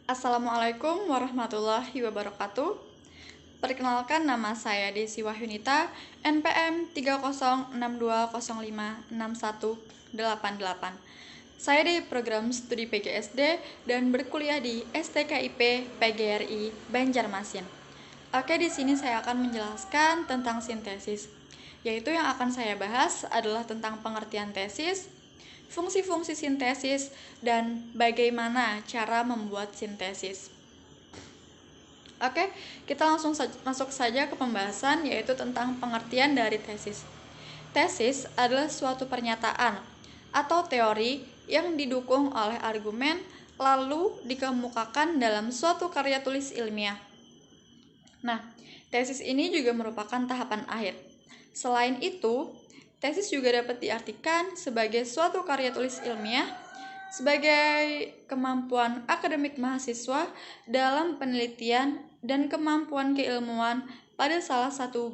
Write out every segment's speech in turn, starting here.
Assalamualaikum warahmatullahi wabarakatuh. Perkenalkan, nama saya Desi Wahyunita, NPM 30620566188. Saya di program studi PGSD dan berkuliah di STKIP PGRI Banjarmasin. Oke, di sini saya akan menjelaskan tentang sintesis. Yaitu yang akan saya bahas adalah tentang pengertian tesis, fungsi-fungsi sintesis, dan bagaimana cara membuat sintesis. Oke, kita langsung masuk saja ke pembahasan, yaitu tentang pengertian dari tesis. Tesis adalah suatu pernyataan atau teori yang didukung oleh argumen lalu dikemukakan dalam suatu karya tulis ilmiah. Nah, tesis ini juga merupakan tahapan akhir. Selain itu, tesis juga dapat diartikan sebagai suatu karya tulis ilmiah sebagai kemampuan akademik mahasiswa dalam penelitian dan kemampuan keilmuan pada salah satu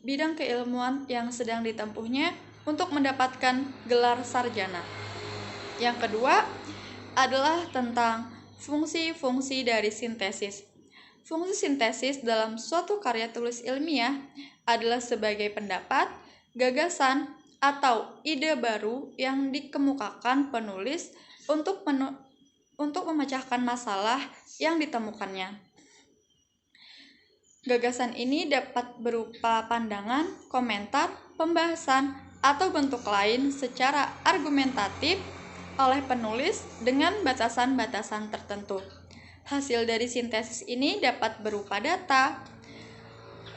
bidang keilmuan yang sedang ditempuhnya untuk mendapatkan gelar sarjana. Yang kedua adalah tentang fungsi-fungsi dari sintesis. Fungsi sintesis dalam suatu karya tulis ilmiah adalah sebagai pendapat, gagasan, atau ide baru yang dikemukakan penulis untuk memecahkan masalah yang ditemukannya. Gagasan ini dapat berupa pandangan, komentar, pembahasan, atau bentuk lain secara argumentatif oleh penulis dengan batasan-batasan tertentu. Hasil dari sintesis ini dapat berupa data,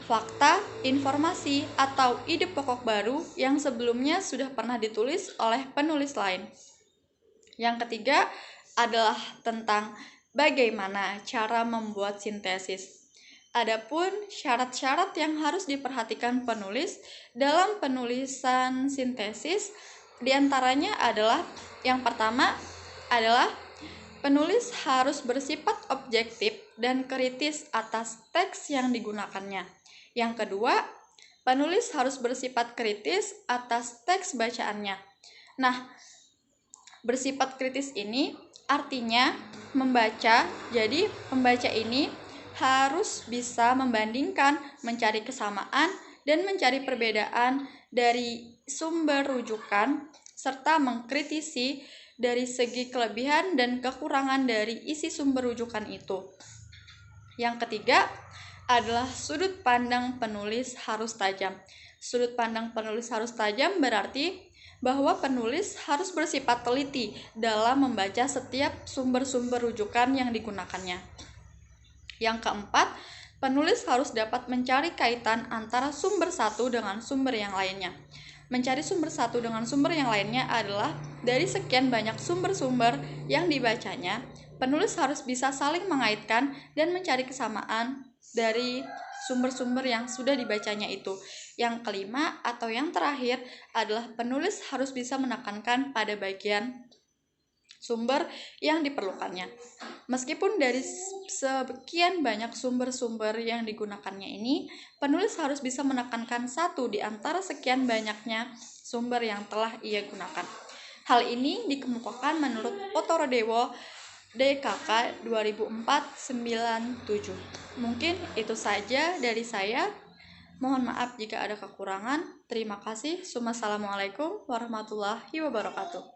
fakta, informasi, atau ide pokok baru yang sebelumnya sudah pernah ditulis oleh penulis lain. Yang ketiga adalah tentang bagaimana cara membuat sintesis. Adapun syarat-syarat yang harus diperhatikan penulis dalam penulisan sintesis diantaranya adalah yang pertama adalah penulis harus bersifat objektif dan kritis atas teks yang digunakannya. Yang kedua, penulis harus bersifat kritis atas teks bacaannya. Nah, bersifat kritis ini artinya membaca, jadi pembaca ini harus bisa membandingkan, mencari kesamaan, dan mencari perbedaan dari sumber rujukan, serta mengkritisi dari segi kelebihan dan kekurangan dari isi sumber rujukan itu. Yang ketiga adalah sudut pandang penulis harus tajam. Sudut pandang penulis harus tajam berarti bahwa penulis harus bersifat teliti dalam membaca setiap sumber-sumber rujukan yang digunakannya. Yang keempat, penulis harus dapat mencari kaitan antara sumber satu dengan sumber yang lainnya. Mencari sumber satu dengan sumber yang lainnya adalah dari sekian banyak sumber-sumber yang dibacanya, penulis harus bisa saling mengaitkan dan mencari kesamaan dari sumber-sumber yang sudah dibacanya itu. Yang kelima atau yang terakhir adalah penulis harus bisa menekankan pada bagian sumber yang diperlukannya. Meskipun dari sekian banyak sumber-sumber yang digunakannya ini, penulis harus bisa menekankan satu di antara sekian banyaknya sumber yang telah ia gunakan. Hal ini dikemukakan menurut Potorodewo DKK 2004-97. Mungkin itu saja dari saya. Mohon maaf jika ada kekurangan. Terima kasih. Wassalamualaikum warahmatullahi wabarakatuh.